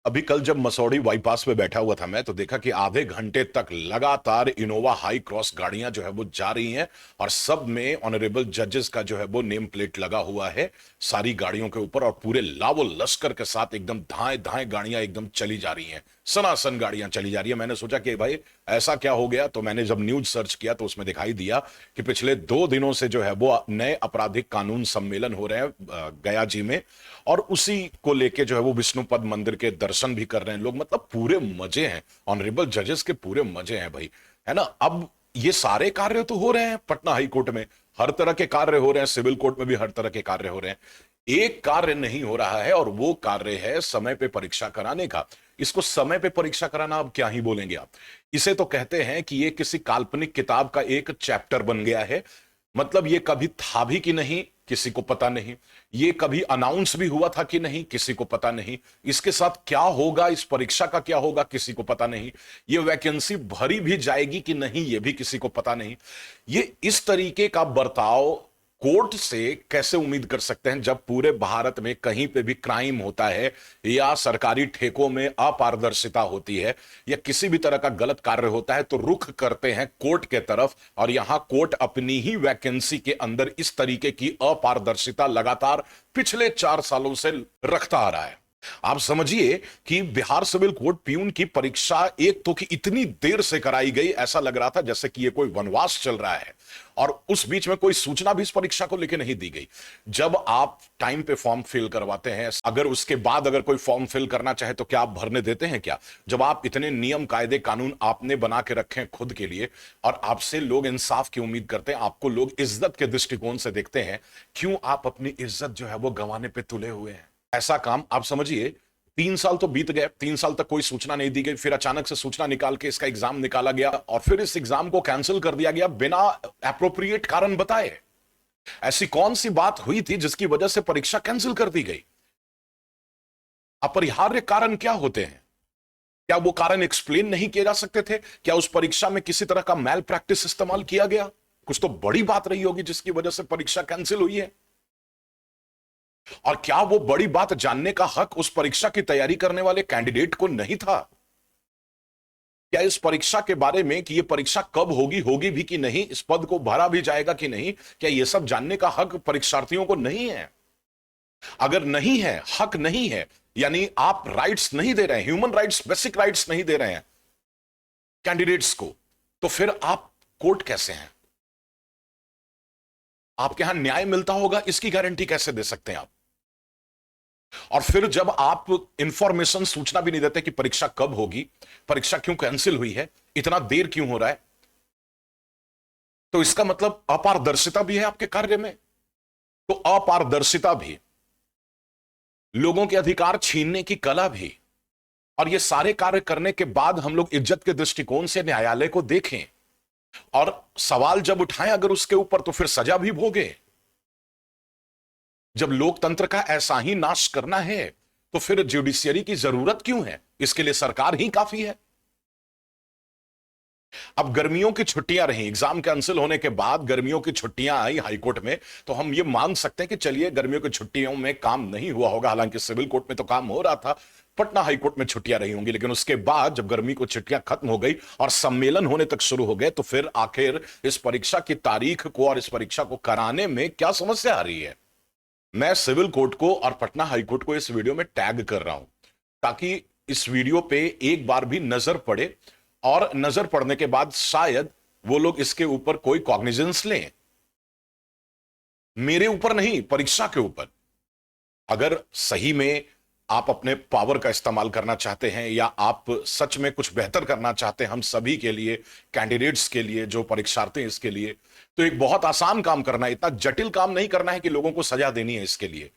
अभी कल जब मसौड़ी बाईपास पे बैठा हुआ था मैं, तो देखा कि आधे घंटे तक लगातार इनोवा हाई क्रॉस गाड़ियां जो है वो जा रही हैं और सब में ऑनरेबल जजेस का जो है वो नेम प्लेट लगा हुआ है सारी गाड़ियों के ऊपर, और पूरे लावो लश्कर के साथ एकदम धाए धाए गाड़ियां एकदम चली जा रही हैं, सनासन गाड़ियां चली जा रही है। मैंने सोचा कि भाई ऐसा क्या हो गया, तो मैंने जब न्यूज सर्च किया तो उसमें दिखाई दिया कि पिछले 2 दिनों से जो है वो नए आपराधिक कानून सम्मेलन हो रहे हैं गया जी में, और उसी को लेके जो है वो विष्णुपद मंदिर के दर्शन भी कर रहे हैं लोग। मतलब पूरे मजे हैं, ऑनरेबल जजेस के पूरे मजे हैं भाई, है ना। अब ये सारे कार्य तो हो रहे हैं पटना हाई कोर्ट में, हर तरह के कार्य हो रहे हैं, सिविल कोर्ट में भी हर तरह के कार्य हो रहे हैं। एक कार्य नहीं हो रहा है और वो कार्य है समय पे परीक्षा कराने का। इसको समय पे परीक्षा कराना अब क्या ही बोलेंगे आप, इसे तो कहते हैं कि ये किसी काल्पनिक किताब का एक चैप्टर बन गया है। मतलब ये कभी था भी कि नहीं किसी को पता नहीं, ये कभी अनाउंस भी हुआ था कि नहीं किसी को पता नहीं, इसके साथ क्या होगा, इस परीक्षा का क्या होगा किसी को पता नहीं, ये वैकेंसी भरी भी जाएगी कि नहीं ये भी किसी को पता नहीं। ये इस तरीके का बर्ताव कोर्ट से कैसे उम्मीद कर सकते हैं जब पूरे भारत में कहीं पे भी क्राइम होता है या सरकारी ठेकों में अपारदर्शिता होती है या किसी भी तरह का गलत कार्य होता है तो रुख करते हैं कोर्ट के तरफ, और यहां कोर्ट अपनी ही वैकेंसी के अंदर इस तरीके की अपारदर्शिता लगातार पिछले 4 सालों से रखता आ रहा है। आप समझिए कि बिहार सिविल कोर्ट प्यून की परीक्षा एक तो कि इतनी देर से कराई गई, ऐसा लग रहा था जैसे कि ये कोई वनवास चल रहा है, और उस बीच में कोई सूचना भी इस परीक्षा को लेकर नहीं दी गई। जब आप टाइम पे फॉर्म फिल करवाते हैं, अगर उसके बाद अगर कोई फॉर्म फिल करना चाहे तो क्या आप भरने देते हैं क्या? जब आप इतने नियम कायदे कानून आपने बना के रखे हैं खुद के लिए, और आपसे लोग इंसाफ की उम्मीद करते हैं, आपको लोग इज्जत के दृष्टिकोण से देखते हैं, क्यों आप अपनी इज्जत जो है वो गंवाने पे तुले हुए हैं? ऐसा काम आप समझिए 3 साल तो बीत गए, 3 साल तक कोई सूचना नहीं दी गई, फिर अचानक से सूचना निकाल के इसका एग्जाम निकाला गया और फिर इस एग्जाम को कैंसिल कर दिया गया बिना एप्रोप्रिएट कारण बताए। ऐसी कौन सी बात हुई थी जिसकी वजह से परीक्षा कैंसिल कर दी गई? अपरिहार्य कारण क्या होते हैं? क्या वो कारण एक्सप्लेन नहीं किए जा सकते थे? क्या उस परीक्षा में किसी तरह का मैल प्रैक्टिस इस्तेमाल किया गया? कुछ तो बड़ी बात रही होगी जिसकी वजह से परीक्षा कैंसिल हुई है। और क्या वो बड़ी बात जानने का हक उस परीक्षा की तैयारी करने वाले कैंडिडेट को नहीं था? क्या इस परीक्षा के बारे में कि ये परीक्षा कब होगी, होगी भी कि नहीं, इस पद को भरा भी जाएगा कि नहीं, क्या ये सब जानने का हक परीक्षार्थियों को नहीं है? अगर नहीं है, हक नहीं है, यानी आप राइट्स नहीं दे रहे हैं, ह्यूमन राइट्स, बेसिक राइट्स नहीं दे रहे हैं कैंडिडेट्स को, तो फिर आप कोर्ट कैसे हैं? आपके यहां न्याय मिलता होगा इसकी गारंटी कैसे दे सकते हैं आप? और फिर जब आप इंफॉर्मेशन सूचना भी नहीं देते कि परीक्षा कब होगी, परीक्षा क्यों कैंसिल हुई है, इतना देर क्यों हो रहा है, तो इसका मतलब अपारदर्शिता भी है आपके कार्य में। तो अपारदर्शिता भी, लोगों के अधिकार छीनने की कला भी, और ये सारे कार्य करने के बाद हम लोग इज्जत के दृष्टिकोण से न्यायालय को देखें और सवाल जब उठाएं अगर उसके ऊपर, तो फिर सजा भी भोगे। जब लोकतंत्र का ऐसा ही नाश करना है तो फिर ज्युडिशियरी की जरूरत क्यों है? इसके लिए सरकार ही काफी है। अब गर्मियों की छुट्टियां रही, एग्जाम कैंसिल होने के बाद गर्मियों की छुट्टियां आई हाईकोर्ट में, तो हम ये मान सकते हैं कि चलिए गर्मियों की छुट्टियों में काम नहीं हुआ होगा, हालांकि सिविल कोर्ट में तो काम हो रहा था, पटना हाईकोर्ट में छुट्टियां रही होंगी, लेकिन उसके बाद जब गर्मी को छुट्टियां खत्म हो गई और सम्मेलन होने तक शुरू हो गए, तो फिर आखिर इस परीक्षा की तारीख को और इस परीक्षा को कराने में क्या समस्या आ रही है? मैं सिविल कोर्ट को और पटना हाईकोर्ट को इस वीडियो में टैग कर रहा हूं ताकि इस वीडियो पे एक बार भी नजर पड़े, और नजर पड़ने के बाद शायद वो लोग इसके ऊपर कोई कॉग्निजेंस लें। मेरे ऊपर नहीं, परीक्षा के ऊपर। अगर सही में आप अपने पावर का इस्तेमाल करना चाहते हैं या आप सच में कुछ बेहतर करना चाहते हैं हम सभी के लिए, कैंडिडेट्स के लिए, जो परीक्षार्थी हैं इसके लिए, तो एक बहुत आसान काम करना है, इतना जटिल काम नहीं करना है कि लोगों को सजा देनी है इसके लिए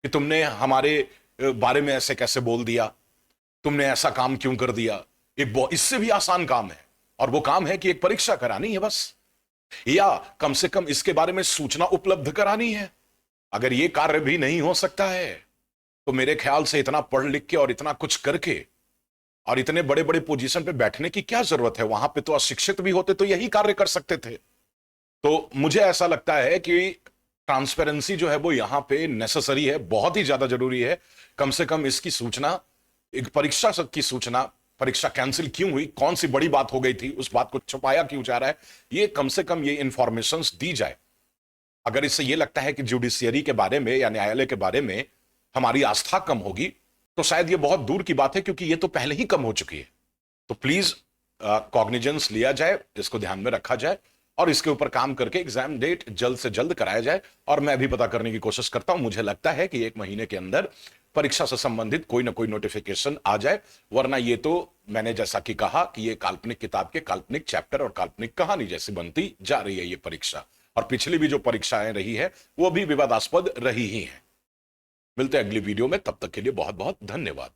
कि तुमने हमारे बारे में ऐसे कैसे बोल दिया, तुमने ऐसा काम क्यों कर दिया। इससे भी आसान काम है, और वो काम है कि एक परीक्षा करानी है बस, या कम से कम इसके बारे में सूचना उपलब्ध करानी है। अगर ये कार्य भी नहीं हो सकता है तो मेरे ख्याल से इतना पढ़ लिख के और इतना कुछ करके और इतने बड़े बड़े पोजीशन पे बैठने की क्या जरूरत है? वहां पे तो अशिक्षित भी होते तो यही कार्य कर सकते थे। तो मुझे ऐसा लगता है कि ट्रांसपेरेंसी जो है वो यहां पे नेसेसरी है, बहुत ही ज्यादा जरूरी है। कम से कम इसकी सूचना एक परीक्षा की सूचना, परीक्षा कैंसिल क्यों हुई, कौन सी बड़ी बात हो गई थी, उस बात को छुपाया क्यों जा रहा है, ये कम से कम ये इंफॉर्मेशन दी जाए। अगर इससे ये लगता है कि जुडिशियरी के बारे में या न्यायालय के बारे में हमारी आस्था कम होगी, तो शायद ये बहुत दूर की बात है, क्योंकि ये तो पहले ही कम हो चुकी है। तो प्लीज कॉग्निजेंस लिया जाए, इसको ध्यान में रखा जाए और इसके ऊपर काम करके एग्जाम डेट जल्द से जल्द कराया जाए। और मैं भी पता करने की कोशिश करता हूं, मुझे लगता है कि 1 महीने के अंदर परीक्षा से संबंधित कोई ना कोई नोटिफिकेशन आ जाए, वरना ये तो मैंने जैसा कि कहा कि ये काल्पनिक किताब के काल्पनिक चैप्टर और काल्पनिक कहानी जैसी बनती जा रही है ये परीक्षा। और पिछली भी जो परीक्षाएं रही है वो भी विवादास्पद रही ही हैं। मिलते हैं अगली वीडियो में, तब तक के लिए बहुत बहुत धन्यवाद।